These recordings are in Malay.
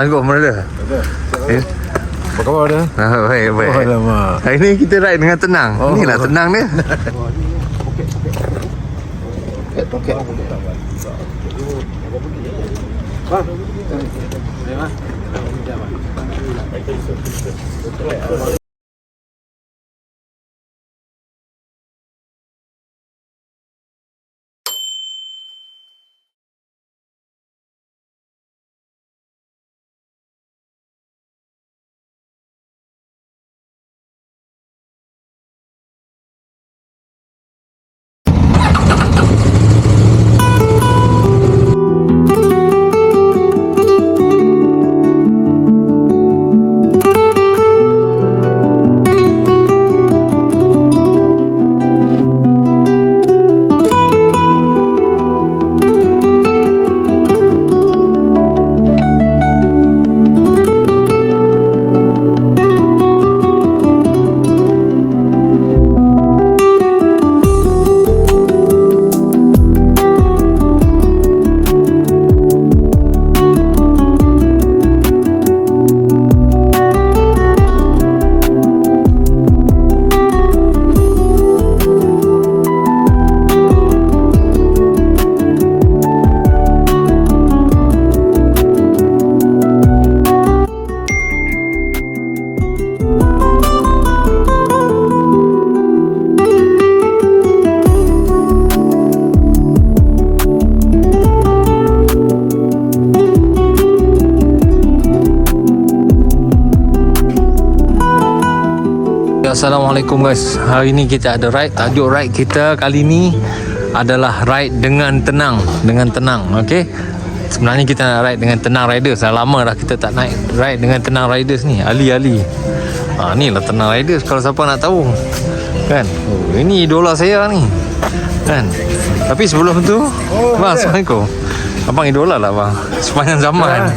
Assalamualaikum, brother. Apa khabar dia? Baik, baik. Oh, alamak. Hari ni kita ride dengan tenang. Inilah tenang dia. Okey. Assalamualaikum guys. Hari ni kita ada ride. Tajuk ride kita kali ni adalah ride dengan tenang. Dengan tenang, okey. Sebenarnya kita nak ride dengan tenang riders. Dah lama dah kita tak naik ride dengan tenang riders ni. Ali. Ni lah tenang riders kalau siapa nak tahu. Kan? Oh, ini idola saya ni. Kan? Tapi sebelum tu, bang, Assalamualaikum. Abang idola lah bang sepanjang zaman.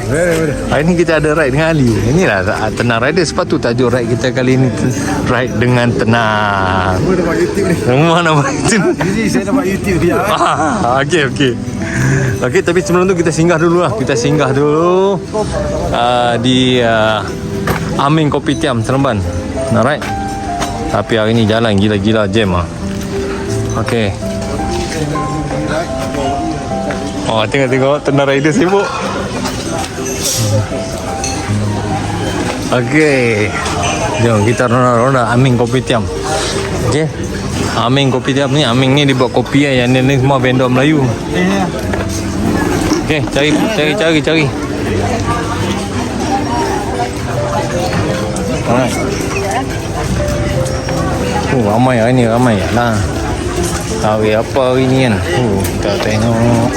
Hari ni kita ada ride dengan Ali. Inilah tenang rider. Sebab tu tajuk ride kita kali ni ride dengan tenang. Semua dapat YouTube ni. Semua nampak YouTube. Jadi saya dapat YouTube dia. Okey, tapi sebelum tu kita singgah dulu lah. Kita singgah dulu di Aming Kopitiam Seremban. Alright. Tapi hari ni jalan gila-gila jam ah. Okey. Oh, tengok tenang rider sibuk. Okey. Jom kita ronda Aming Kopitiam. Okey. Aming Kopitiam ni, Aming ni dia buat kopi yang ni semua vendor Melayu. Okey, cari. Alright. Ramai hari ni, ramai lah. Hari apa hari ni kan? Kita tengok.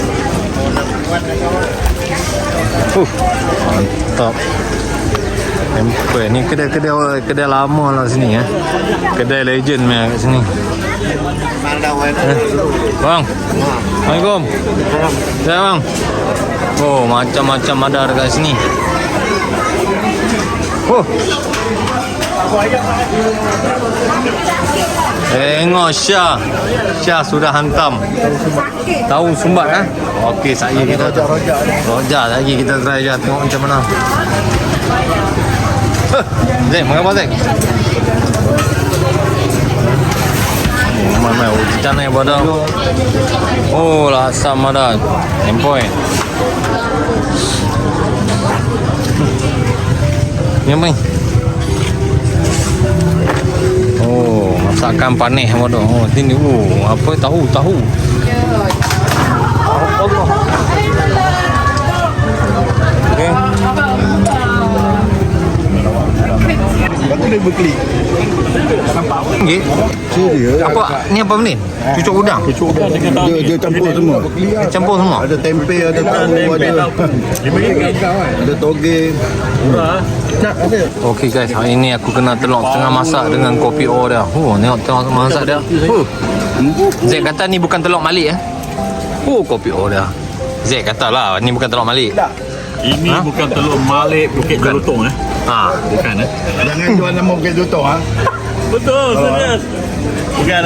Mantap. Tempat ni kedai lama lah sini ya. Kedai legend punya kat sini. Bang. Assalamualaikum. Ya bang. Oh, macam-macam ada dekat sini. Tengok Syah sudah hantam tahu sumbat kan. Okey, saya kita rojak lagi kita try je tengok macam mana. Zek, mengapa Zek? Mana hujan ni pada. Oh, lah asam ada. Empoi. Ni apa ni? Oh, masakan panih apa tu? Oh, sini apa tahu. Allah. Okey. Batu dia berklik. Nampak apa? Okey. Apa ni apa ni? Cucuk udang. Dia campur semua. Campur semua. Ada tempe, ada tahu, ada toge. Ada. Okey guys, hari ni aku kena telur tengah masak dengan kopi O dia. Tengok masak dia. Zek kata ni bukan telur malik kopi O dia. Zek kata lah ni bukan telur malik. Ini bukan telur malik Bukit Jelutong bukan Jangan jual nama Bukit Jelutong Betul, serius. Bukan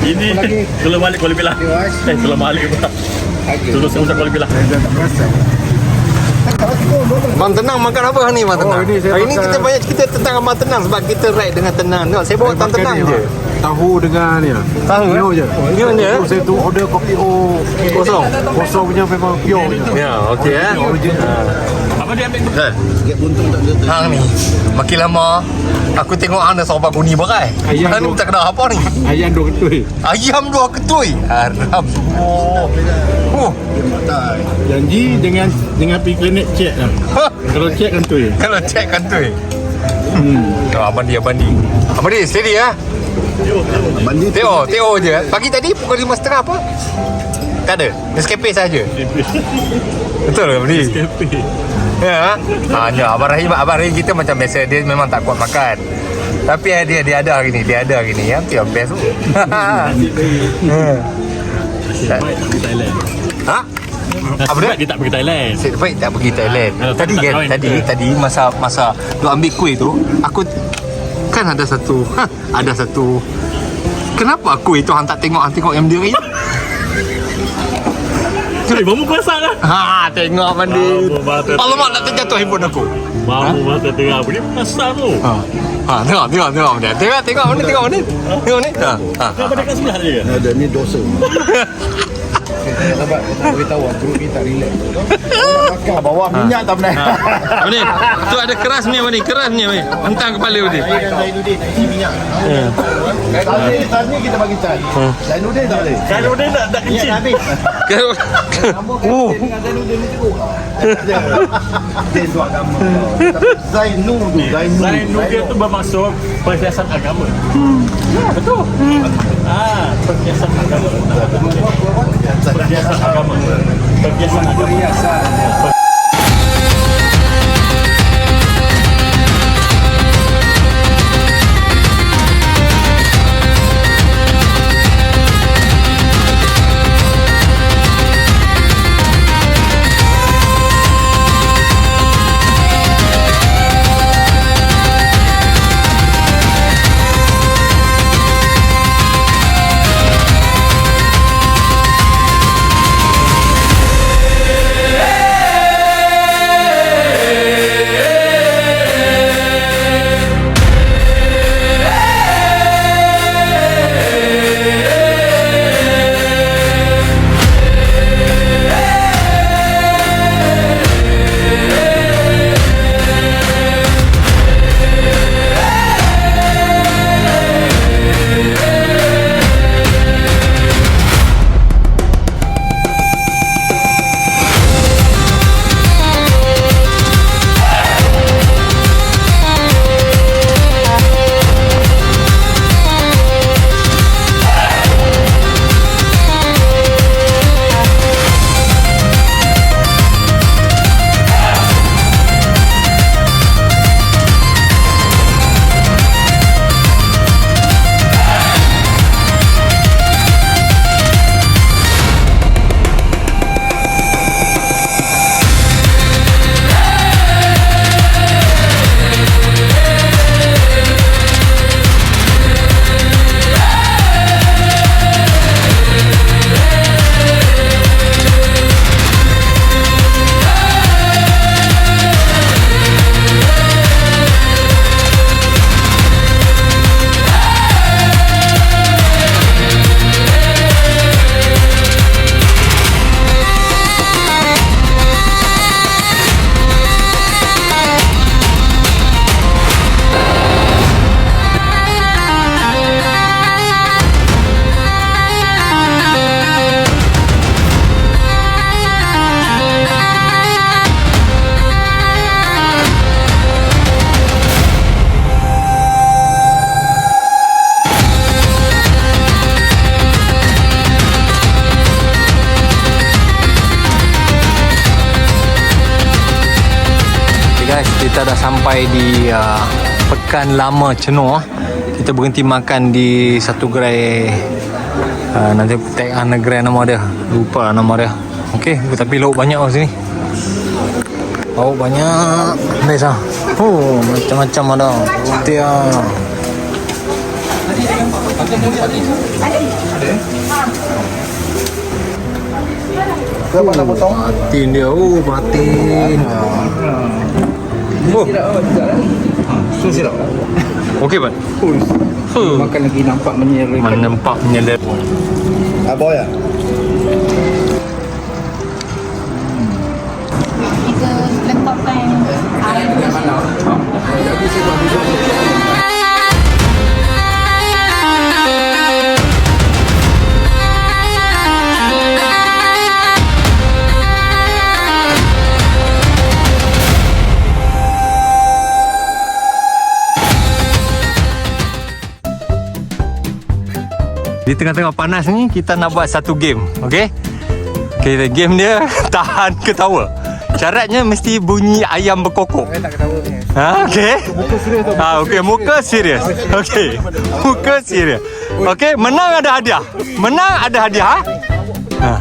Ini telur malik Kuala Pilah. Telur malik pula. Telur semua Kuala Pilah. Bang Tenang makan apa hari ni Bang Tenang? ini saya Hari ni makan- kita banyak cerita tentang Abang Tenang sebab kita ride dengan tenang. Tengok saya bawa Abang Tenang je. Tahu dengan ni lah. Tahu Pure je. Pure je. Saya tu order kopi O Kosong. kosong punya memang pure je. Ya, okey Apa dia ambil? Dan Sikit buntung tak ada. hang ni makin lama aku tengok hang dah sobat bunyi berai. Ayam Hang ni tu. tak kena apa ni? Ayam dua ketui. Ayam dua ketui. Haram. Janji dengan pergi klinik cek lah. Kalau cek kan tu. Kalau cek kan tu. Abang Di Abang Di steady ya. Mandi Teo je. Pagi tadi pukul 5.30 apa? Tak ada. Nescafe saja. Betul ke Abang Di? Ya. Ya, Abang Rahim kita macam biasa, dia memang tak kuat makan. Tapi dia ada hari ni, ya. Tu yang best tu. Ha? Apa dia? Dia tak pergi Thailand. Nasib baik tak pergi Thailand. Kalau Tadi tak kan, kahwin tadi kita. tadi masa duk ambil kuih tu, aku kan ada satu. Kenapa kuih tu hang tak tengok yang dia ni? Mamu pasang lah. Ha, tengok mandi. Lama mata Alamak nak terjatuh handphone aku. Mamu mata tengah apa dia pasang tu. Tengok dia. Tengok mana. Tengok ni. Kenapa dia kat sebelah dia? ada ni dosa. Sahabat, tak beritahu aku kita relax. Bakar bawah minyak tak pernah. Apa ni? Tu ada keras ni apa ni? Keras ni apa ni? Hentang kepala dia. Zainuddin tak isi minyak. Tadi kita bagi cai. Zainuddin tak boleh. Kalau dia nak kecil. Oh. Zainuddin ni teruk. Dia buat agama. Zainu tu, Zainu dia tu bermaksud perhiasan agama. Betul. Perhiasan agama. Perhiasan agama. Perhiasan agama. Kita dah sampai di Pekan Lama Cenoa. Kita berhenti makan di satu gerai, nanti tag gerai nama dia, lupa nama dia. Okey, tapi lauk banyak kat sini. Lauk banyak. Best ah. Oh, macam-macam ada. Dia Berapa nak potong? Batin dia. Oh, batin. Oh. Susah. Okey, Pan. Makan lagi nampak menyeret. Nampak menyelip. Abang ya? Kita letakkan air di sini. Di tengah-tengah panas ni kita nak buat satu game, okey? Okay, game dia tahan ketawa. Syaratnya mesti bunyi ayam berkokok. Tak ketawa ni. Ha, okey. Okey, muka serius. Okey. Muka serius. Okey, menang ada hadiah. Menang ada hadiah, ha?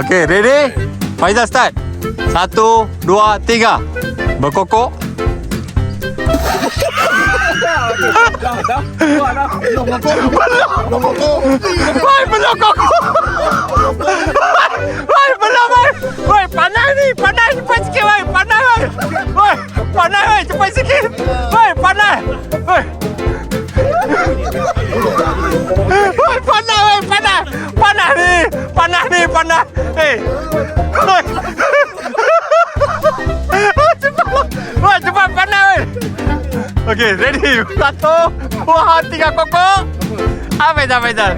Okey, ready? Faizal start. 1 2 3. Berkokok. Woi, belum kokok. Woi, belum, woi. Woi, panas ni, panas cepat sikit, woi. Panas, woi. Woi, panas, woi, cepat sikit. Woi, panas. Woi. Woi, panas, woi, panas. Panas ni, panas ni, panas. Hei. Woi. Woi, cepat panas, woi. Okey, ready. 1 2 3 kokok. Faizal, Faizal.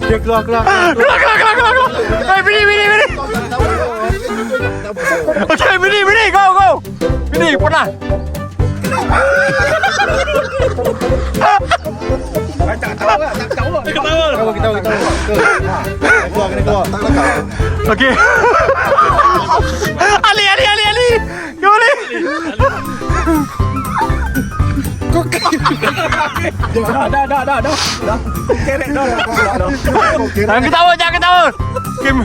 Dia keluar. Keluar. Hey, bini. Okay, bini, go. Bini, pernah. Ketawa. Kena keluar. Tak kelakar. Okay. Ali. Boleh. Dah. Kerek dah. Jangan ketawa. Kim.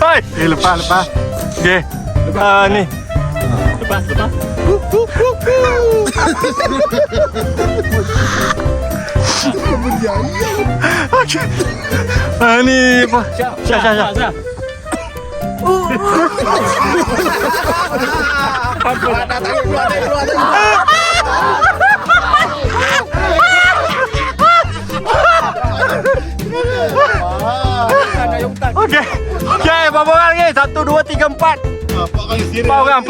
Hai. Lepas. Okay. Ni. Lepas. Okay. Ni apa? Syah. Okey, berapa orang ni? 1 2 3 4. 4 orang.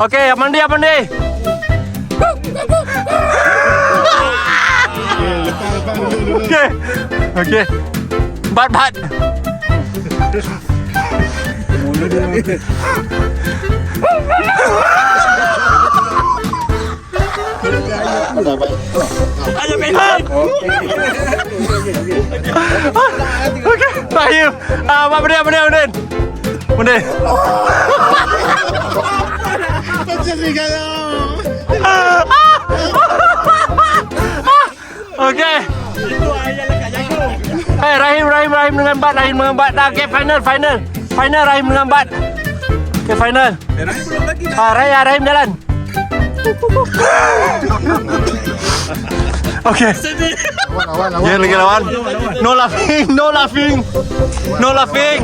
Okey, mandi. Okey. Bat. Okey. Rahim. Mak benda. Okey. Hey, Rahim dengan Bat. Dah, okay, final. Final Rahim dengan Bat. Okay, final. Rahim jalan. Okay. Jangan lagi lawan. No laughing.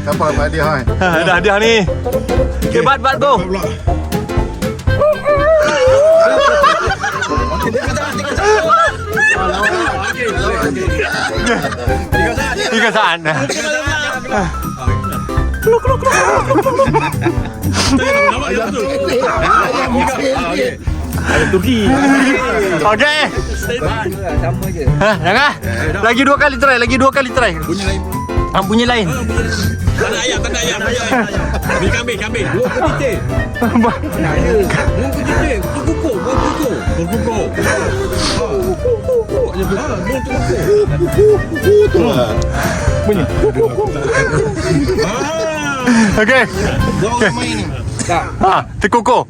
Apa dia hai? Dah hadiah ni. Okay, Bat go. Tiga saat. Turki. Okey. Sama je. Jangan. Lagi dua kali try. Bunyi lain. Tak ada ayam. Ni kambing. Dua ketitik. Kuku. Bunyi. Okey. Terkukuh.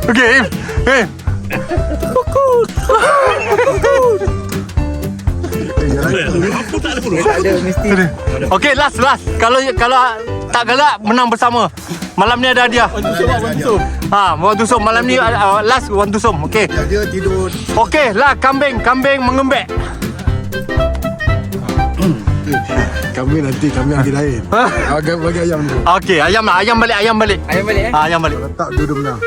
Okey, Im. Apa tak ada pun. Okey, last. Kalau tak galak menang bersama. Malam ni ada hadiah. Wan Tusum malam ni last Wan Tusum. Okey. Dia tidur. Okey lah, kambing mengembek. Kami nanti ambil lain. Agak bagi ayam tu. Okey, ayam balik. Ayam balik. Ayam balik. Tak duduk menang.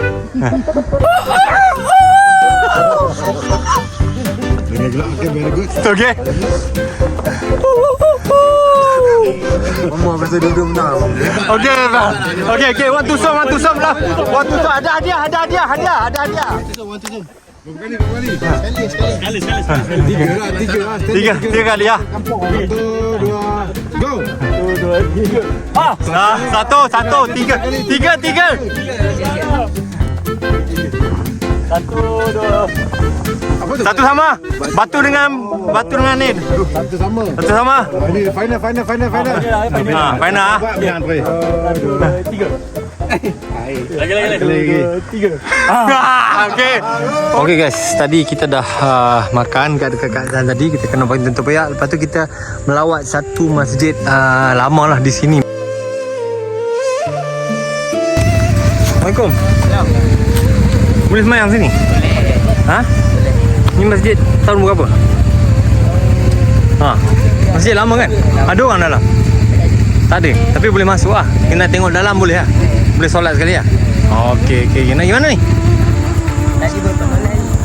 Okay, very good. Okey. Mama pasal duduk menang. Okey, Wan Tusum lah. Wan Tusum ada hadiah. Sekali. Tiga kali ya. 1, 2, go. Satu, tiga. Apa tu? Satu sama. Batu dengan ni. Satu sama. Satu sama. Ini final. Final ah. Menang Andre. Lagi. Okey guys, tadi kita dah makan kat dekat tadi, kita kena bagi tentu payak. Lepas tu kita melawat satu masjid lama lah di sini. Assalamualaikum. Boleh semayang sini? Ha? Ni masjid tahun berapa? Masjid lama kan? Ada orang dalam? Tak ada, tapi boleh masuk lah. Kena tengok dalam boleh lah. Boleh solat sekali lah. Okey. Gimana ni?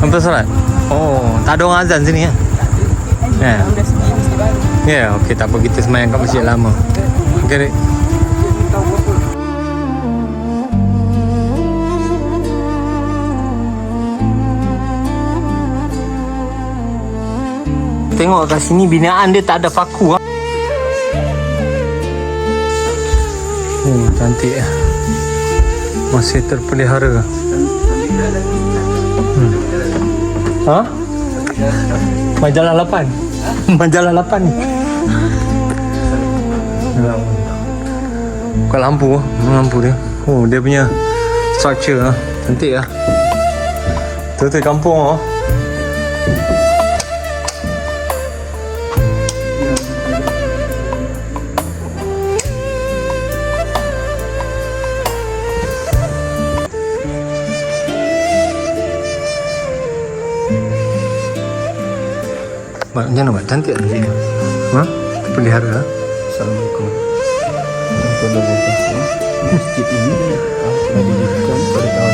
Untuk solat? Oh, tak ada orang azan sini ya? Ya, okey, tak apa, kita semayang kat masjid lama. Okey, Rik. Tengok kat sini binaan dia tak ada paku. Cantik ya. Masih terpelihara. Majalah 8. Majalah 8 ni. Bukan lampu dia. Oh, dia punya structure cantik lah. Betul-betul kampung . Macam mana, cantik tak sini? Pelihara. Assalamualaikum warahmatullahi wabarakatuh. Masjid ini telah didirikan pada tahun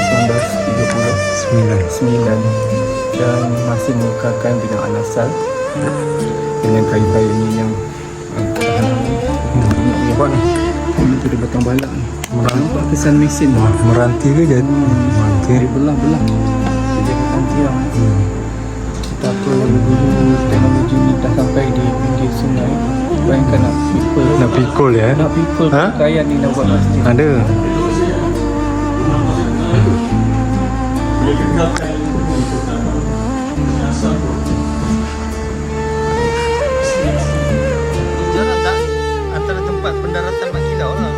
1939 dan masih mengekalkan binaan asal dengan kayu-kayu yang buat ni. Ini tu dia batang balak ni. Nampak kesan mesin tu. Meranti ke jadi? Dia belah-belah. Dia jadi antiang. Betapa dulu teknologi ni dah sampai di pinggir sungai. Bayangkan nak pikul ya? Nak pikul pakaian ni nak buat masjid. Ada. Jalan tak antara tempat pendaratan Mak Kilau lah.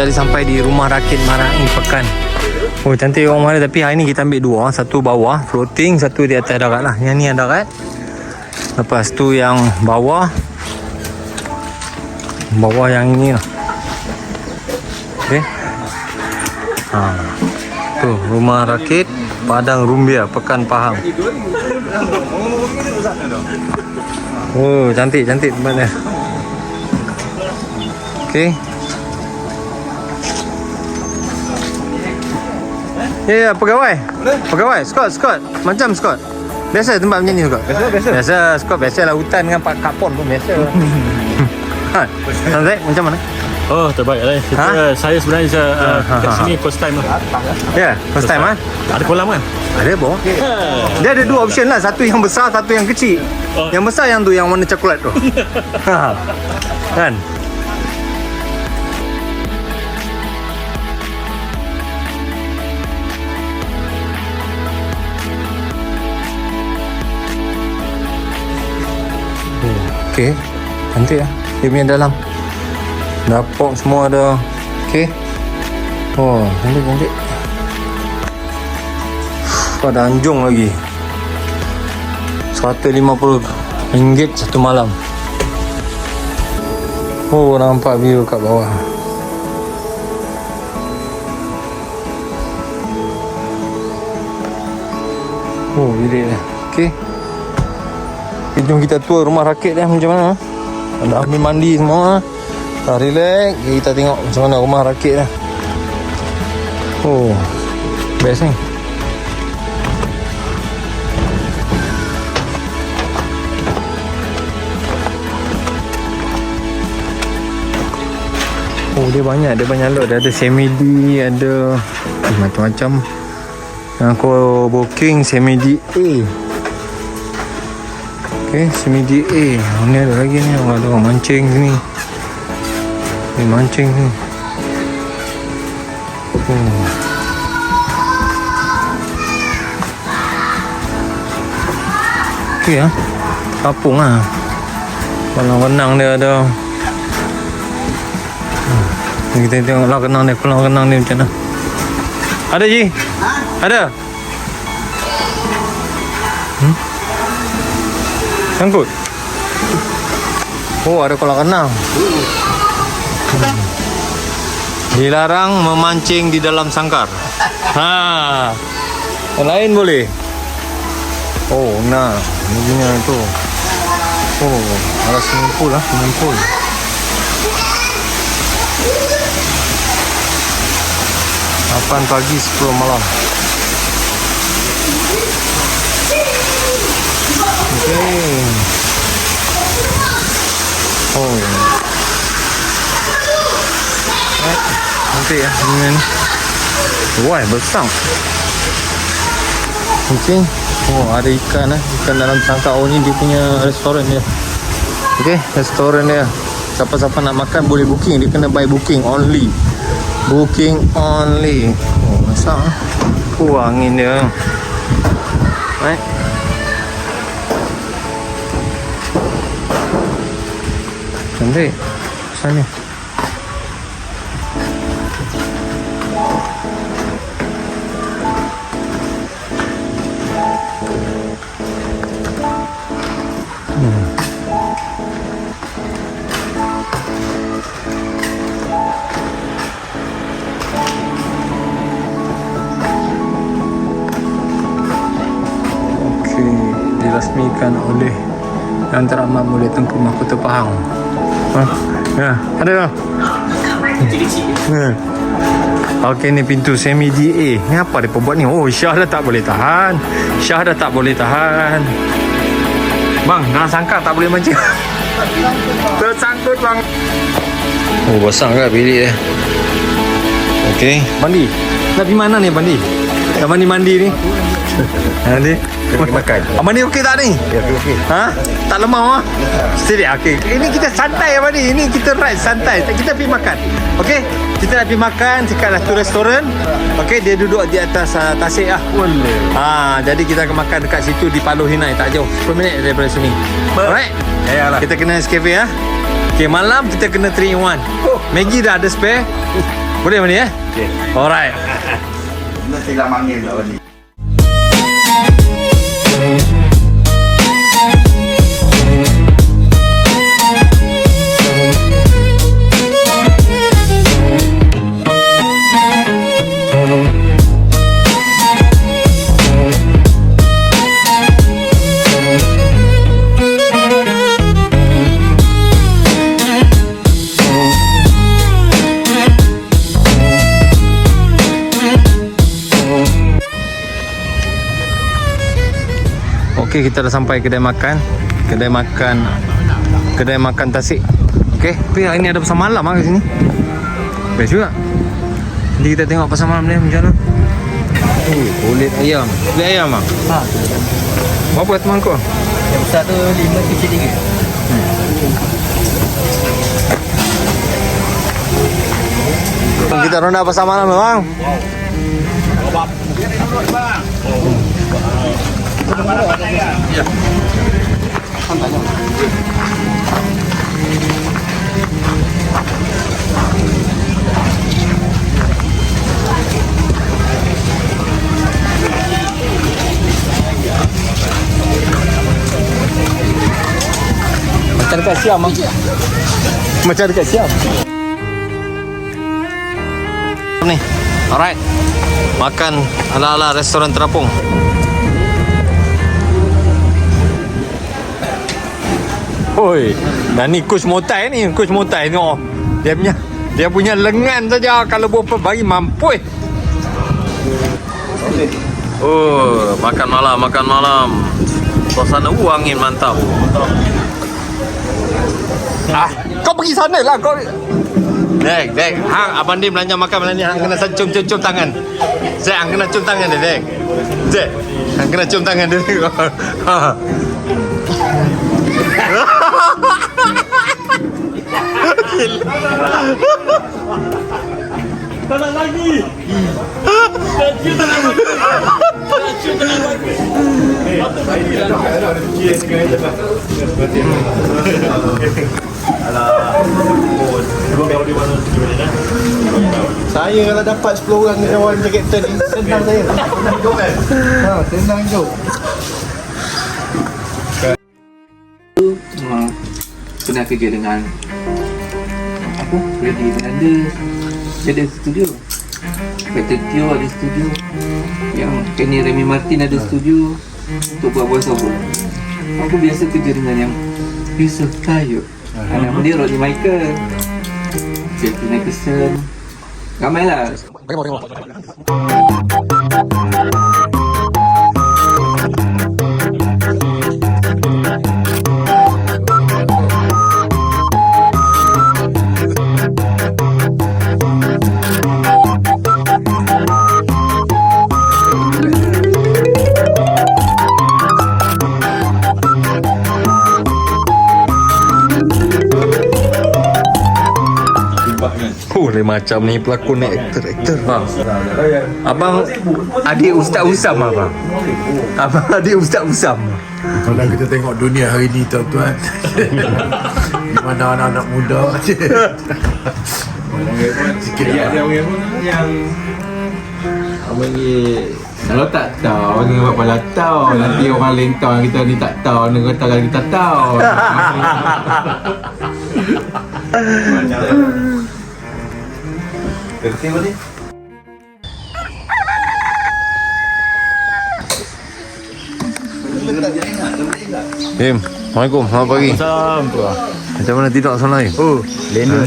Sampai di rumah rakit Maraing Pekan. Oh, cantik orang mana, tapi hari ni kita ambil dua, satu bawah floating, satu di atas darat lah. Yang ni yang darat, lepas tu yang bawah yang ini lah. Okey. Tu Tu, rumah rakit Padang Rumbia, Pekan Pahang. Oh, cantik tempatnya. Okey. Ya, pegawai. Scott. Macam Scott. Biasa tempat macam ni Scott. Biasa Scott, biasalah hutan dengan Pak Kapon pun biasa. Ha. Santai macam mana? Oh, terbaik lah. Saya sebenarnya kat sini first time lah. Ya, first time ah. Ada kolam kan? Ada boh. Dia ada dua option lah, satu yang besar, satu yang kecil. Yang besar yang tu yang warna coklat tu. Kan? Okey, cantik lah. Dia punya dalam dapur semua ada. Okey. Oh, cantik. Ada anjung lagi. RM150 satu malam. Oh, nampak view kat bawah. Oh, bilik dia. Okey. Jom kita tour rumah rakit dia macam mana. Ada ambil mandi semua. Relax. Kita tengok macam mana rumah rakit dia. Oh, best ni. Oh, dia banyak lot. Dia ada semi-D, ada macam-macam. Yang aku booking semi-D A. Okay, semi-D A. Ni ada lagi ni. Ada orang mancing sini. Ni mancing ni. Okay lah. Kapung lah. Kolam-renang dia ada. Kita tengok kolam renang ni macam mana. Ada Ji? Ada? Sangkut? Oh, ada kolam renang. Dilarang memancing di dalam sangkar. Yang lain boleh? Oh, nah. Ini punya tu. Oh, ada swimming pool lah. Swimming pool. 8 pagi 10 malam. Okay. Oh. Nanti ya ini. Wah, besar. Okay. Oh, ada ikan lah. Ikan dalam sangkar. Oh, ni dia punya restoran dia. Okay, restoran dia. Siapa-siapa nak makan boleh booking. Dia kena buy booking only. Booking only. Oh, masak lah. Oh, angin dia. Right. Cantik. Sana. Dirasmikan oleh Yang Teramat Mulia Tengku Mahkota Pahang. Ya, ada tak? Okey, ni pintu semi DA. Ni apa dia buat ni? Oh, Syah dah tak boleh tahan. Bang, dalam sangkar tak boleh mancing. Tersangkut bang. Oh, besar kat bilik dia. Okey, mandi. Nak pergi mana ni mandi? Dah mandi ni. Mandi. Makan. Mandi okey tak ni? Ya, okey. Ha? Tak lemah ah? Steady. Okey. Ini kita santai apa ni? Ini kita ride santai. Kita pergi makan. Okey? Kita nak pergi makan dekat satu restoran. Okey, dia duduk di atas tasik lah. Jadi kita akan makan dekat situ di Paluh Hinai, tak jauh. 10 minit daripada sini. Alright? Yalah. Kita kena Nescafe ah. Okey, malam kita kena 3 in 1. Maggi dah ada spare. Boleh mandi eh? Okey. Alright. Nak silam angin tak ni. Okey, kita dah sampai kedai makan. Kedai makan Tasik. Okey, tapi hari ni ada pasar malam kat sini. Best juga. Nanti kita tengok pasar malam ni macam mana. Kulit ayam. Kulit ayam ah. Ha. Berapa teman kau? Yang besar tu 5 kecil 3. Kita ronda pasar malam bang. Macam dekat Siam ah. Macam dekat Siam. Ni. Alright. Makan ala-ala restoran terapung. Oi, dan ni Coach Motai ni, Coach Motai tengok. Dia punya lengan saja kalau berapa bagi mampus. Oh, makan malam. Suasana angin mantap. Ah, kau pergi sana lah kau. Dek, hang abang dia belanja makan malam ni, hang kena cium tangan. Zek, hang kena cium tangan dia, Dek. Zek, hang kena cium tangan dia. Tak nak lagi. Saya kalau dapat 10 orang ni orang macam kapten ni, senang saya. Senang hidup kan? Ha, senang hidup. Pernah kerja dengan apa? Freddy Fernanda. Dia ada studio. Peter Teo ada studio. Yang Kenny Remy Martin ada studio untuk buat voice over. Aku biasa kerja dengan yang Yusuf Tayyub. Nama dia Rodney Michael, Jeffrey Nicholson. Ramai lah. Lain macam ni pelakon aktor. Ha. Abang adik Ustaz Usam abang. Abang adik Ustaz Usam. Kalau kita tengok dunia hari ni tuan-tuan, di mana anak-anak muda sikit Dia ada orang yang abang ni kalau tak tahu ni buat pala tahu, nanti orang lain tahu kita ni tak tahu, ni kata kalau kita tahu. tengok ni. Assalamualaikum. Selamat pagi. Macam mana tidur semalam ni? Oh, Lena.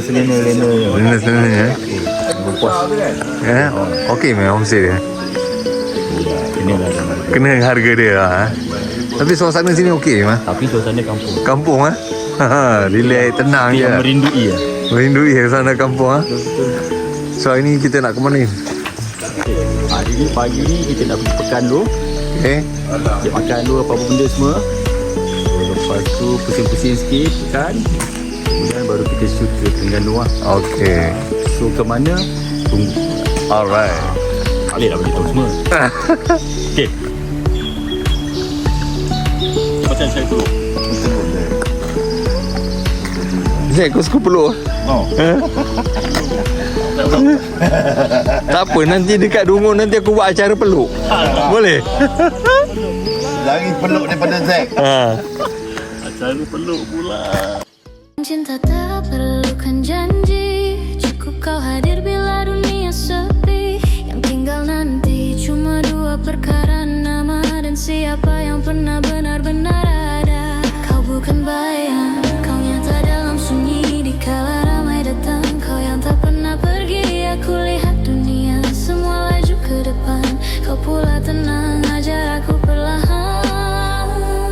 Lena ya. Ya, okey memang homestay dia. Kena harga dia lah. Tapi suasana sini okey mah. Tapi suasana kampung. Kampung ah. Relax, tenang je. Merindui ya. Merindui suasana kampung ah. So hari ni kita nak ke mana ni? Hari ni pagi ni kita nak pergi pekan dulu. Okay. Cek makan dulu apa-apa benda semua. Lepas tu pusing-pusing sikit pekan. Kemudian baru kita shoot ke Terengganu lah. Okay. So ke mana? Tunggu. Alright. Tak boleh nak beritahu semua. Okay. Macam saya dulu. Zek, kau suka peluk? Oh. Tak apa, nanti dekat Dungun nanti aku buat acara peluk. Boleh? Lagi peluk daripada Zack. Acara peluk pula. Cinta tak perlukan janji, cukup kau hadir bila dunia sepi. Yang tinggal nanti cuma dua perkara, nama dan siapa yang pernah benar-benar ada. Kau bukan bayang, kau nyata dalam sunyi. Di kala ramai datang, kau yang tak pernah pergi. Aku lihat dunia semua laju ke depan, kau pula tenang, ajar aku perlahan.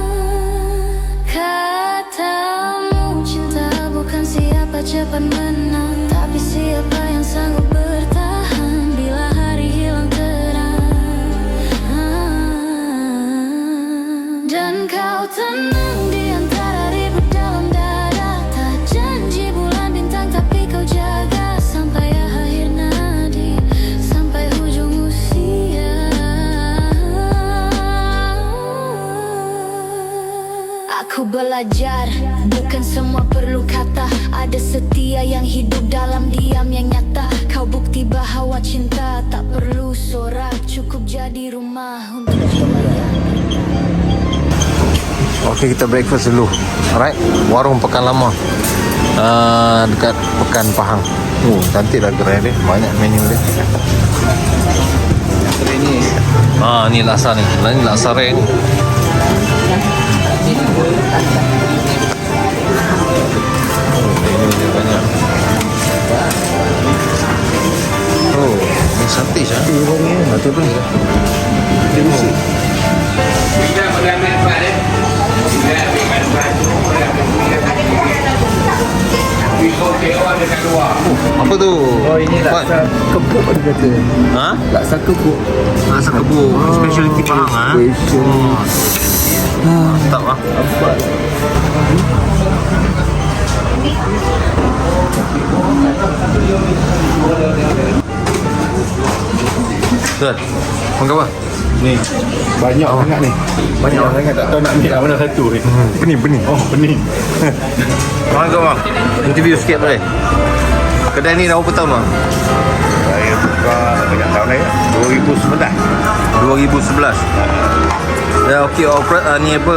belajar, bukan semua perlu kata. Ada setia yang hidup dalam diam yang nyata. Kau bukti bahwa cinta tak perlu sorak, cukup jadi rumah untuk jiwa yang Okay, kita breakfast dulu. Alright, warung Pekan Lama dekat Pekan Pahang. Oh, cantik lah gerai dia. Banyak menu dia. Ni laksa ni. Ni laksa red ni. Menu dia banyak. Oh, ni sate sah. Sate apa ni? Sate busuk. Apa tu? Oh, ini laksa kebuk dia kata. Ha? Laksa kebuk. Laksa kebuk. Specialty Pahang ah. Mantap ah. Tuan, makan apa? Ni banyak sangat ni. Banyak sangat tak tahu nak ambil mana satu ni. Bening. Oh, pening. Makan kau bang. Interview sikit boleh? Kedai ni dah berapa tahun bang? Saya buka banyak tahun dah ya. 2011. 2011. Ya okey, ni apa?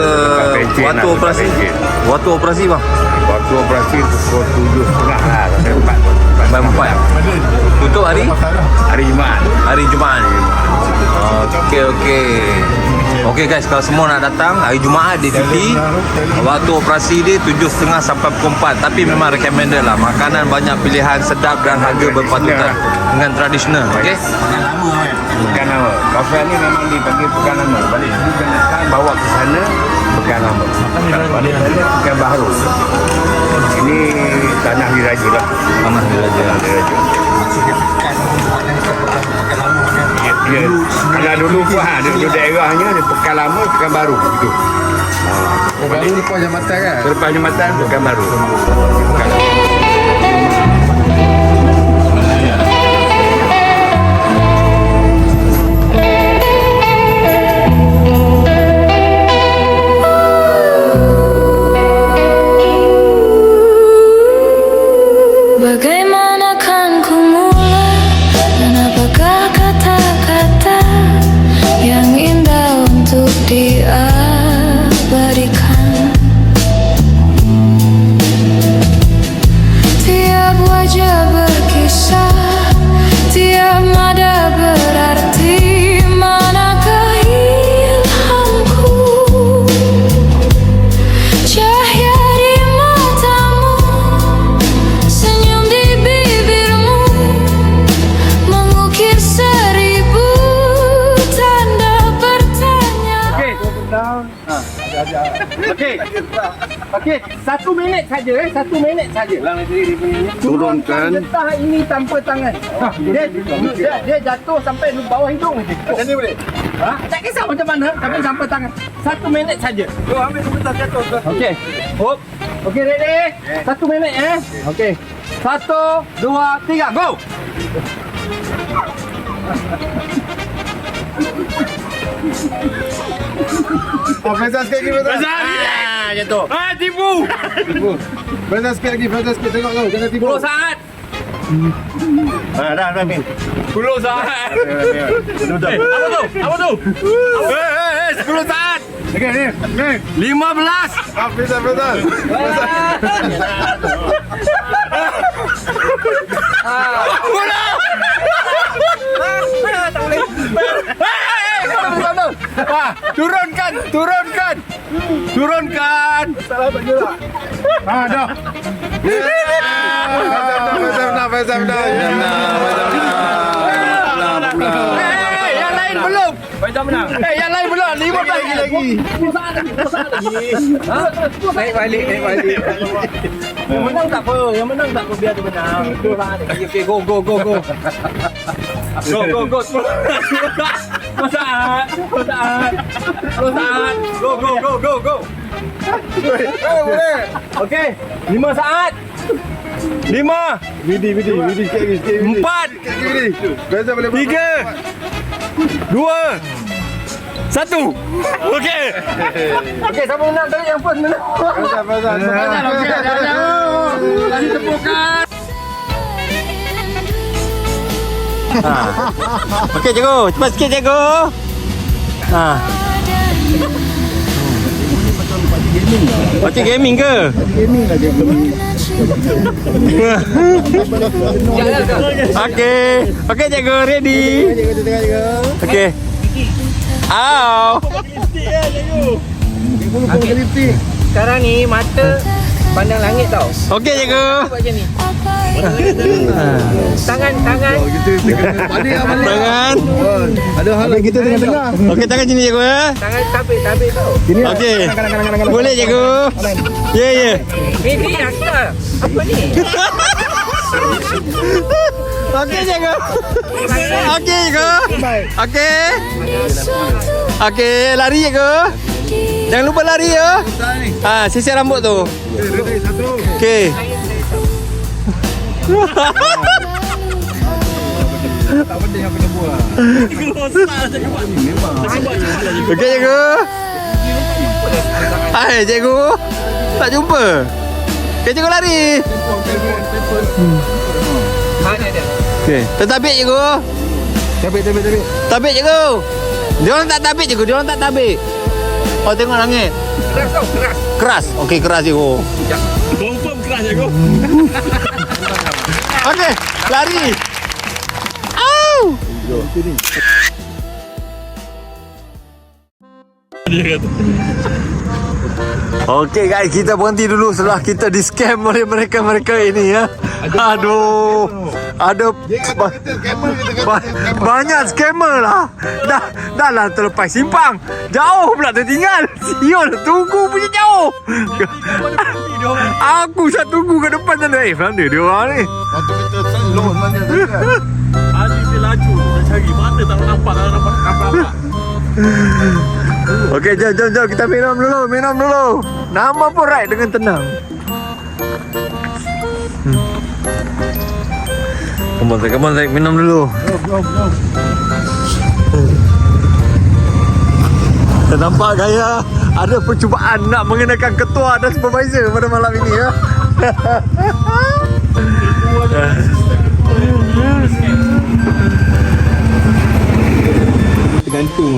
Pencen Waktu lah, operasi. pencen. Waktu operasi bang. Waktu operasi pukul 7.30 lah. Sampai 4. Jam 4. Tutup hari? Hari Jumaat. Hari Jumaat. Okey. Okey guys, kalau semua nak datang hari Jumaat dia cuti. Waktu operasi dia 7.30 sampai pukul 4. Tapi memang recommended lah. Makanan banyak pilihan, sedap dan harga berpatutan dengan tradisional. Okey. Pekan Lama. Kawasan ni memang dipanggil Pekan Lama. Balik sini kan datang bawa ke sana Pekan Lama. Balik sana Pekan Baru. Ini Tanah Diraja lah. Tanah Diraja. Ya, kalau dulu pun dulu daerahnya ada Pekan Lama, Pekan Baru gitu. Baru lepas jambatan kan? Lepas jambatan Pekan Baru. Pekan Lama. Bagaimana kan ku mulai, dan apakah kata-kata yang indah untuk diabadikan? Tiap wajah berkisah, tiap nada berarti. Manakah ilhamku? Cahaya di matamu, senyum di bibirmu, mengukir 1000 tanda pertanyaan. Okey, 1 minit saja 1 minit saja. Turunkan. Getah ini tanpa tangan. Dia jatuh sampai bawah hidung je. Macam ni boleh? Tak kisah macam mana, tapi tanpa tangan. 1 minit saja. Tu ambil sebentar jatuh. Okey. Hop. Okey, ready? 1 minit Okey. 1, 2, 3, go. Faizal sikit lagi, Faizal. Jatuh. Tipu. Faizal sikit lagi, tengok kau, jangan tipu. 10 saat. Dah, Min. 10 saat. Apa tu? 10 saat. Okey, ni. 15. Faizal. Turunkan. Salah baju lah. Dah. Faizal dah. Yang lain belum. Faizal menang. Yang lain belum. 15 lagi. 10 saat lagi. Naik balik. Yang menang tak apa. Biar dia menang. 10 saat lagi. Okey, go. Go. 10 saat. Go. Boleh. Okey, 5 saat. 5, Vidi sikit lagi. 4, Faizal boleh 3, 2, 1. Okey. Okey, siapa menang tadi yang first menang. Lagi tepukan. Okey, cikgu. Cepat sikit, cikgu. Parti gaming ke? Okey. Okey, cikgu. Ready? Okey. Au. Sekarang ni mata pandang langit tau. Okey, cikgu. Buat macam ni. Tangan. Tangan. Ada hal kita tengah-tengah. Okey, tangan sini, cikgu ya. Tangan tabik tau. Okey. Boleh, cikgu. Ya. Ini akal. Apa ni? Okey, cikgu. Okey, cikgu. Okey. Okey, lari, cikgu. Jangan lupa lari ya. Sisir rambut tu. Okey. Okey, cikgu. Hai, cikgu. Tak jumpa. Okey, cikgu lari. Okey, tertabik, cikgu. Tabik, cikgu. Dia orang tak tabik, cikgu. Dia orang tak tabik. Oh, tengok langit. Keras tau, keras. Keras. Okey, keras, cikgu. Confirm keras je kau. Okey, lari. Au! Okey guys, kita berhenti dulu setelah kita di scam oleh mereka ini ya. Aduh. Ada banyak scammer lah. Dah lah terlepas simpang. Jauh pula tertinggal. Sial, tunggu punya jauh. Aku saya tunggu ke depan sana. Mana dia orang ni? Adik dia laju. Dia cari mana tak nampak. Okey, jom kita minum dulu. Nama pun right dengan tenang. Come on, minum dulu. Nampak gaya ada percubaan nak mengenakan ketua dan supervisor pada malam ini ya.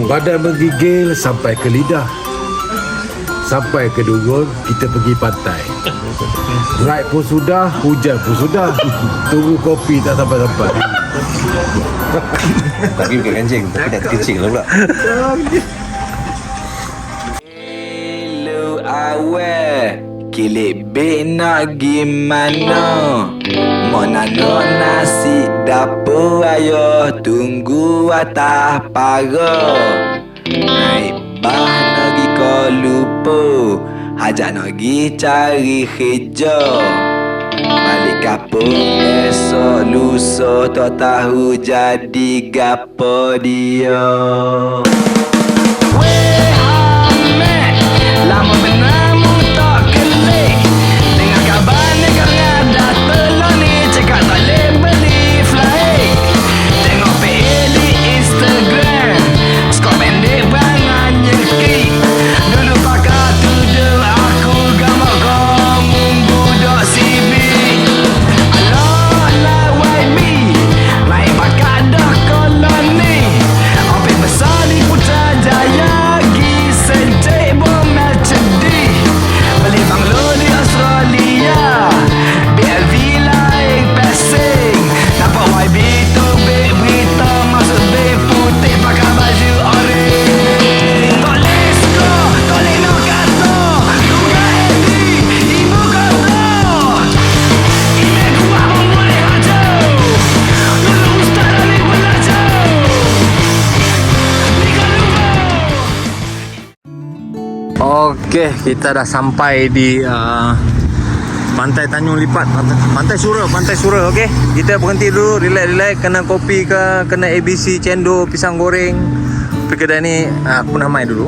Badan menggigil sampai ke lidah. Sampai ke Dugul, kita pergi pantai. Ride pun sudah, hujan pun sudah. Tunggu kopi tak sampai-sampai. Tapi bukan kencing, tapi tak kencing lah pula. Hello awal, kilibik nak gimana? Monano nasi dapur ayo tunggu atas pagar. Naik bah nagi kau lupa, hajak nagi cari kerja. Balik kapung esok lusa tak tahu jadi gapo dia. Weh Ahmed, lama benamu tak kelik. Dengar kabar negara ada telur ni, cakap tak boleh beli flight. Tengok PA di Instagram, skor pendek berangan nyekik. Dulu pakai tudung aku gambar kamu budak sibik. Alah lah YB, main pakai dah koloni. Opik besar di Putrajaya, gi sentik bomel cedi. Beli banglo di Australia, BLV lain passing. Nampak YB tu big berita, maksud big putih pakai baju orange. Toleh skor, toleh nak kata, duga Eddie, ibu kata. Email gua pun boleh hajar, dulu ustaz Ali belajar. Liga lupa. Okey, kita dah sampai di Pantai Tanjung Lipat, Pantai Sura, okey. Kita berhenti dulu, relax, kena kopi ke, kena ABC, cendol, pisang goreng. Tapi kedai ni aku nak main dulu.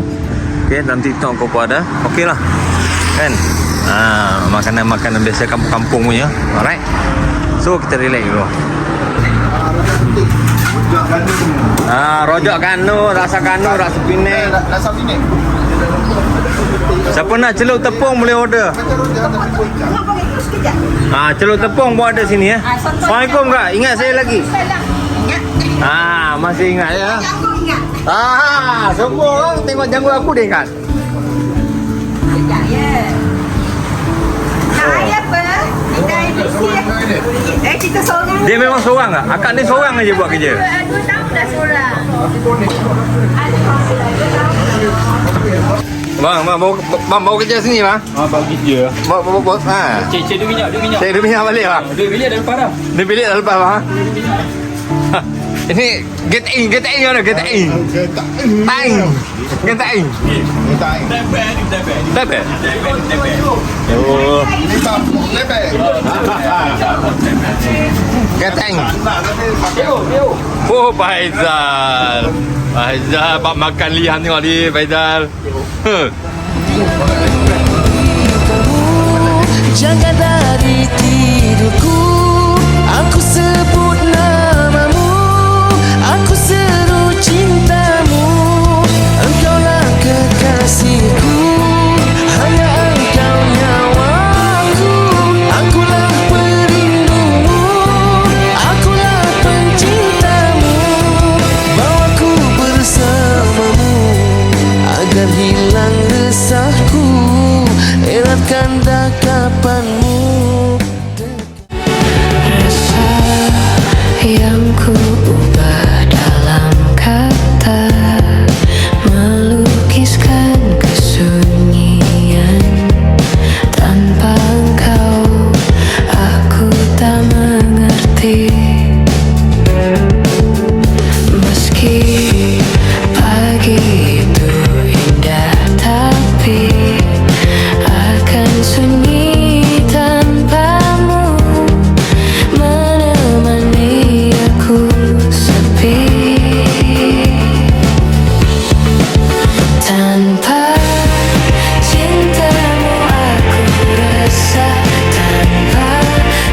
Okey, dalam TikTok kau pun ada. Okey lah. Kan? Makanan-makanan biasa kampung-kampung punya. Alright. So kita relax dulu. Rojak kanu, rasa Penang. Rasa Penang. Siapa nak celup tepung boleh order. Celup tepung pun ada sini ya. Assalamualaikum kak, ingat saya lagi? Masih ingat ya. Semua orang tengok janggut aku dia ingat. Kita seorang. Dia memang seorang tak? Akak ni seorang aja buat kerja? 2 tahun dah seorang. Bang bawa kerja sini bang? Bawa kerja. Bawa Cik duit minyak. Saya duit minyak balik bang? Duit minyak dah lepas dah. Duit bilik dah lepas bang? Ini get in mana? Get in. Dapat. Oh. Get in. Oh Faizal. Bab makan lihan tengok ni Faizal. Jaga dari tidurku, aku sebut namamu, aku seru cintamu, engkaulah kekasihku, hanya engkau nyawaku, akulah pelindungmu, akulah pencintamu, bawaku bersamamu, agar hilang resahku, eratkan dakapanmu. Rasa yang ku ubah dalam kata, melukiskan kesunyian. Tanpa engkau aku tak mengerti. Meski pagi itu indah, tapi akan sunyi tanpamu, menemani aku sepi. Tanpa cintamu aku rasa, tanpa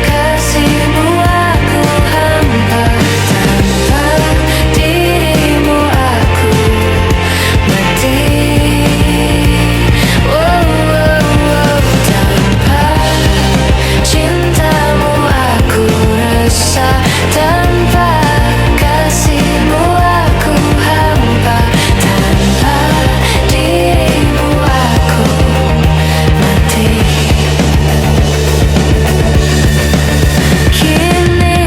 kasihmu aku hampa, tanpa dirimu aku mati. Tanpa cintamu aku rasa, tanpa kasihmu aku hampa, tanpa dirimu aku mati. Kini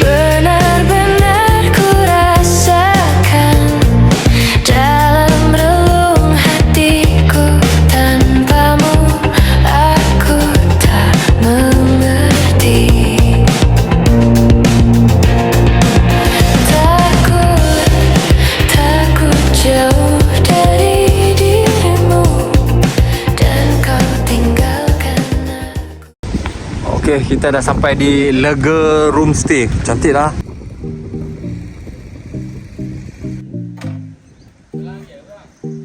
benar-benar ku rasakan dalam relung hatiku, tanpamu aku tak mengerti. Takut jauh dari dirimu, dan kau tinggalkan aku. Okey, kita dah sampai di Lega Roomstay. Cantik lah.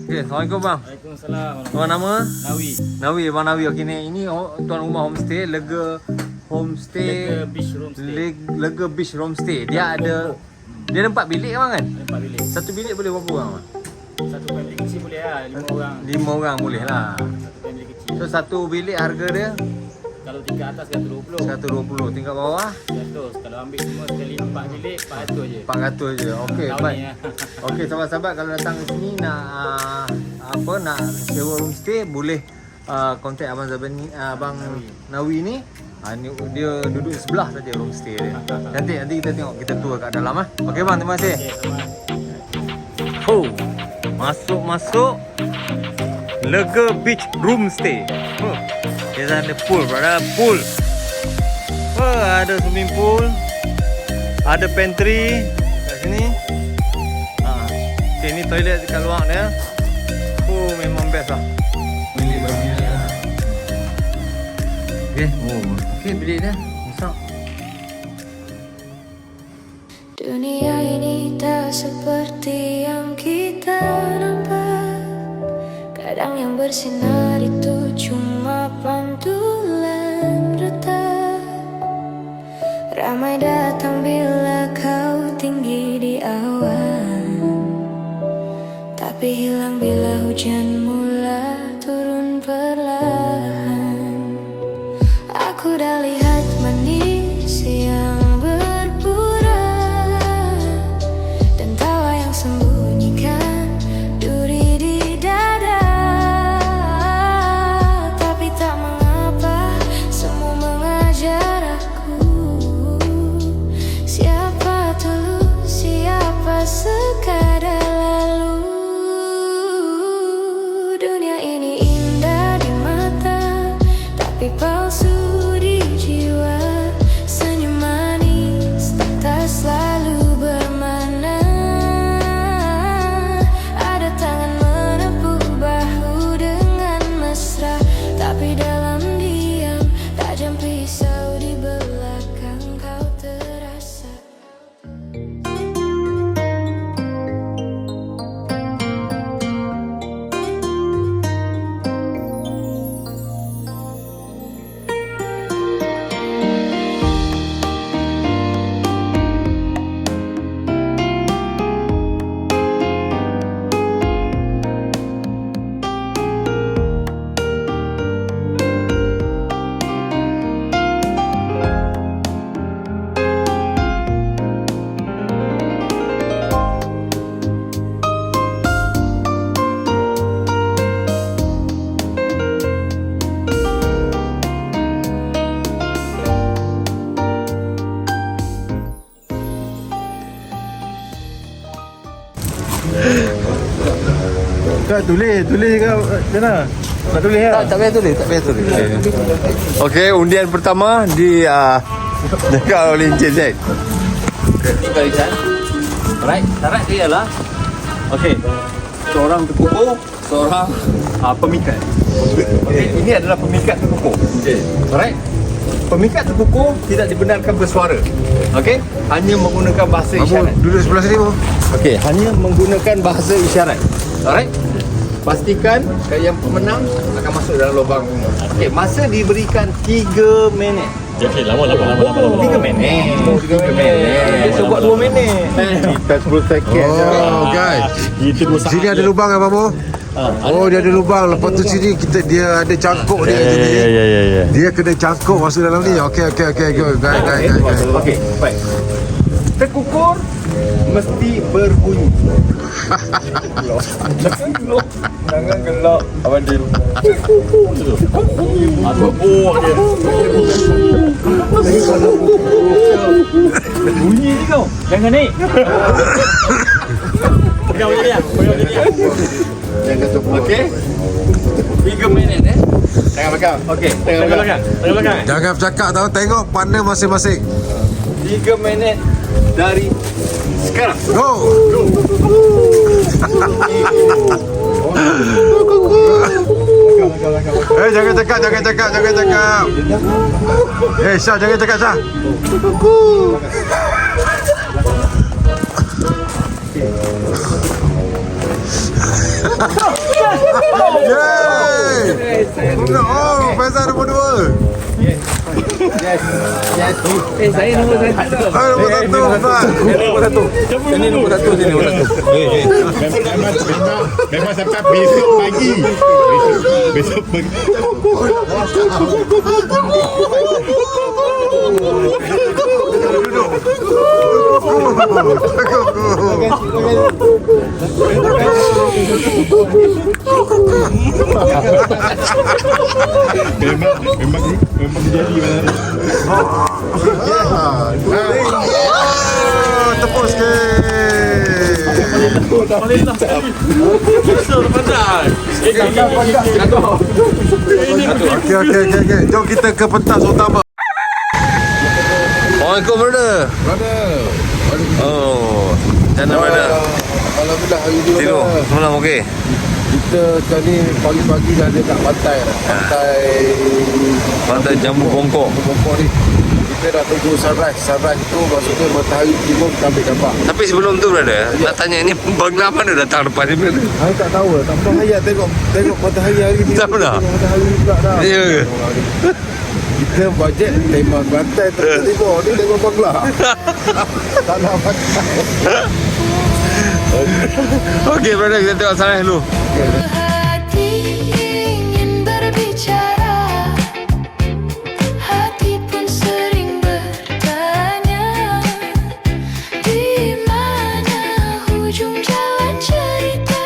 Okey, Assalamualaikum bang. Waalaikumsalam. Tuan nama? Nawi. Nawi, Abang Nawi. Okey, ini tuan rumah homestay, Lega Homestay. Beach Room Stay. Lega Beach Homestay. Dia ada 4 bilik bang kan? 4 bilik. Satu bilik boleh berapa orang bang? Satu family kecil boleh lah, 5 orang. 5 orang boleh lah. Satu family kecil. So satu bilik harga dia Kalau tingkat atas 120. 120, tingkat bawah 100. Kalau ambil semua sekali 4 bilik 400 je. 400 je. Okey, Tahun baik. ni lah. Okey, sahabat-sahabat kalau datang ke sini nak nak sewa homestay boleh kontak abang Zabani, abang Nawi ni. Dia duduk sebelah saja homestay dia. Nanti kita tengok, kita tour kat dalam ah. Okey bang, terima kasih. Masuk Lega Beach Roomstay. Dia ada pool, brother, pool. Ada swimming pool. Ada pantry kat sini. Okay, ni toilet dekat luar dia. Memang best lah. Bilik baru ni lah. Okay, bilik dia besar. Dunia ini tak seperti yang kita nampak. Kadang yang bersinar itu cuma pantulan retak. Ramai datang bila kau tinggi awan, tapi hilang bila hujan mula turun perlahan. Aku dah lihat manis yang berpura dan tawa yang sembunyikan duri di dada. Tapi tak mengapa, semua mengajar aku siapa tulus, siapa sekadar lalu. Dunia ini indah di mata, tapi palsu di jiwa. Senyum manis tak selalu bermakna. Ada tangan menepuk bahu dengan mesra, tapi dalam diam tajam pisau di belakang kau terasa. Kau tulis ke macam mana? Tak tulis lah. Tak payah tulis. Okey, undian pertama di jaga oleh Encik Zaid. Barisan. Alright, syarat dia ialah okey, seorang terkukur, seorang pemikat. Okey, ini adalah pemikat terkukur. Okey. Alright. Pemikat terkukur tidak dibenarkan bersuara. Okey, hanya menggunakan bahasa isyarat. Duduk sebelah sini pun. Okey, hanya menggunakan bahasa isyarat. Alright. Pastikan yang pemenang akan masuk dalam lubang. Okey, masa diberikan 3 minit. Okey, lama. 3 minit. 3 minit. Kita buat 2 minit. Kita 10 second. Oh, guys. Sini ada lubang apa Bo? Oh, dia ada lubang. Lepas tu sini dia ada cangkuk dia. Ya. Dia kena cangkuk masuk dalam ni. Okey. Guys. Okey, baik. Terkukur mesti berbunyi. Jangan gelak. Abang Dil. Bunyi ni kau. Jangan naik. Pegang dia. Jangan tu. Okey. 3 minit Tangan belakang. Okey, tangan belakang. Jangan bercakap tau. Tengok partner masing-masing. 3 minit dari sekarang. Go. Jangan cakap. Syah, jangan cakap Syah. Yeay. Oh, Faizal nombor 2. Yes. Saya nombor 1. Nombor 1. Ini nombor 1. Sini nombor 1. Memang sampai besok pagi. Besok pagi. Memang jadi mana. Tepuk sikit. Okey. Jom kita ke pentas utama. Assalamualaikum brother. Oh. Macam mana brother? Alhamdulillah hari ni Tino, semalam okey. kita sekarang ni pagi-pagi dah ada kat pantai dah. Pantai Jambu Bongkok. Bongkok ni. Kita dah tunggu sunrise. Sunrise tu maksudnya matahari timur kita ambil gambar. Tapi sebelum tu brother, nak tanya ni bangla mana datang depan ni brother? Saya tak tahu lah. Tak pernah hayat tengok matahari hari ni. Tak pernah? Tengok matahari pula dah. Ya ke? Kita bajet tema Kelantan Teluk Timur ni tema Bangla. Tanah Bangla. Okey, brother, kita tengok sana dulu. Hati ingin berbicara, hati pun sering bertanya, di mana hujung jalan cerita?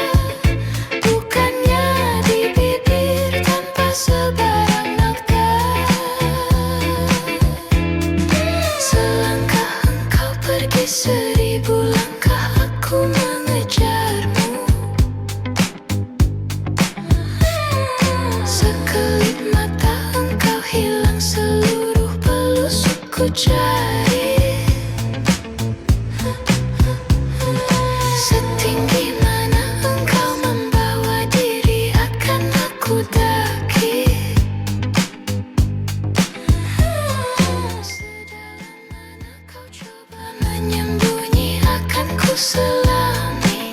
Bukannya di bibir tanpa sebarang nokta. Selangkah engkau pergi, 1000 langkah aku mengejarmu. Sekelip mata engkau hilang, seluruh pelusukku cari. Setinggi mana engkau membawa diri, akan aku daki. Sedalam mana kau coba menyembunyi, akan ku selami.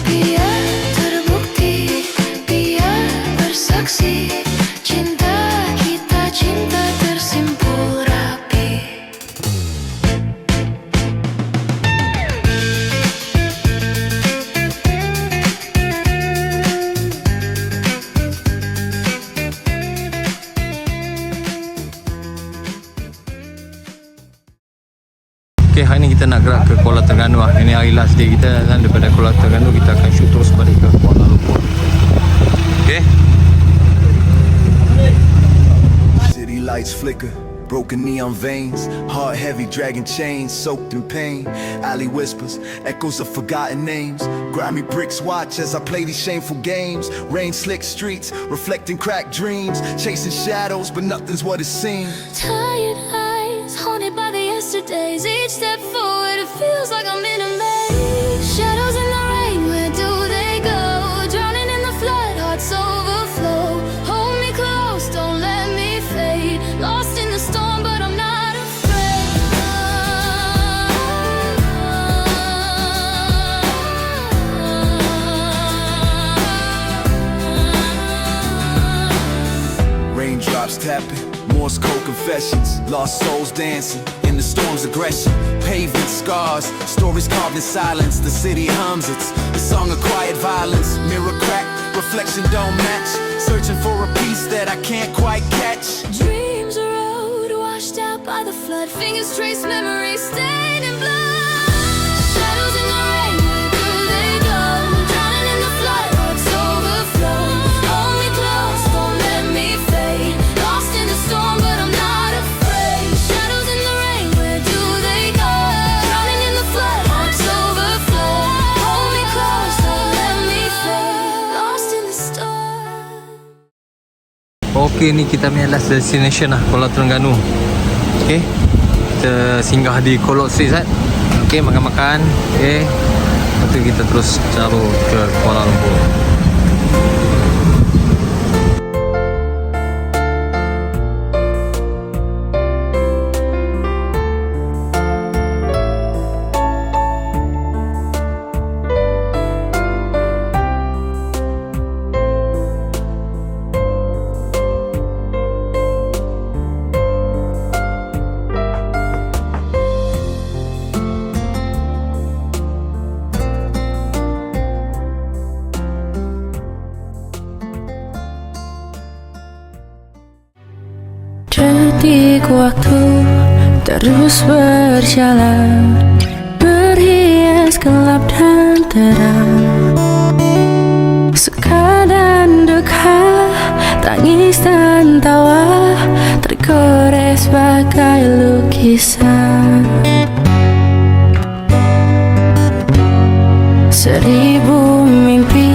Biar terbukti, biar bersaksi, cinta kita cinta tersimpul rapi. Okay, hari ni kita nak gerak ke Kuala Terengganu lah. Ini hari last day kita kan. Daripada Kuala Terengganu kita akan shoot terus balik ke Kuala Lumpur. Okay. City lights flicker, broken neon veins, heart heavy, dragging chains, soaked in pain. Alley whispers, echoes of forgotten names. Grimy bricks watch as I play these shameful games. Rain slick streets, reflecting cracked dreams. Chasing shadows, but nothing's what it seems. Tired eyes, haunted by the yesterdays. Each step forward, it feels like I'm in a maze. Shadows in the rain, where do they go? Drowning in the flood, hearts overflow. Hold me close, don't let me fade. Lost in the storm, but I'm not afraid. Raindrops tapping, Morse code confessions. Lost souls dancing in the storm's aggression. Pavement scars, stories carved in silence. The city hums, it's a song of quiet violence. Mirror crack, reflection don't match. Searching for a piece that I can't quite catch. Dreams road washed out by the flood. Fingers trace memories stained in blood. Shadows in the rain, where do they go? Drowning in the flood, hearts overflow. Hold me close, don't let me fade. Lost in the storm, but I'm not afraid. Shadows in the rain, where do they go? Drowning in the flood, hearts overflow. Hold me close, don't let me fade. Lost in the storm. Okay, ni kita punya last destination lah, Kuala Terengganu. Okay, kita singgah di Kolok Street Zat. Okay, makan-makan. Okay, lepas tu kita terus carut ke Kuala Lumpur. Detik waktu terus berjalan, berhias gelap dan terang. Suka dan duka, tangis dan tawa, tergores bagai lukisan. 1000 mimpi,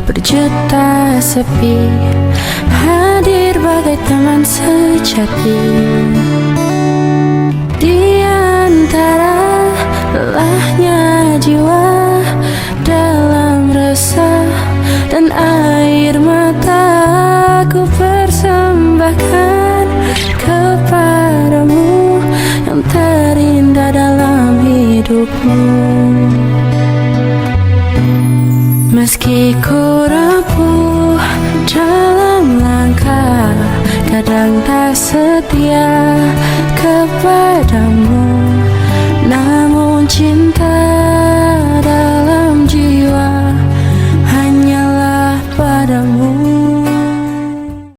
berjuta sepi, hadir bagai teman sejati. Di antara lelahnya jiwa, dalam resah dan air mata, ku persembahkan kepadamu yang terindah dalam hidupmu. Meski ku rapuh dalam melangkah, kadang tak setia kepadamu, namun cinta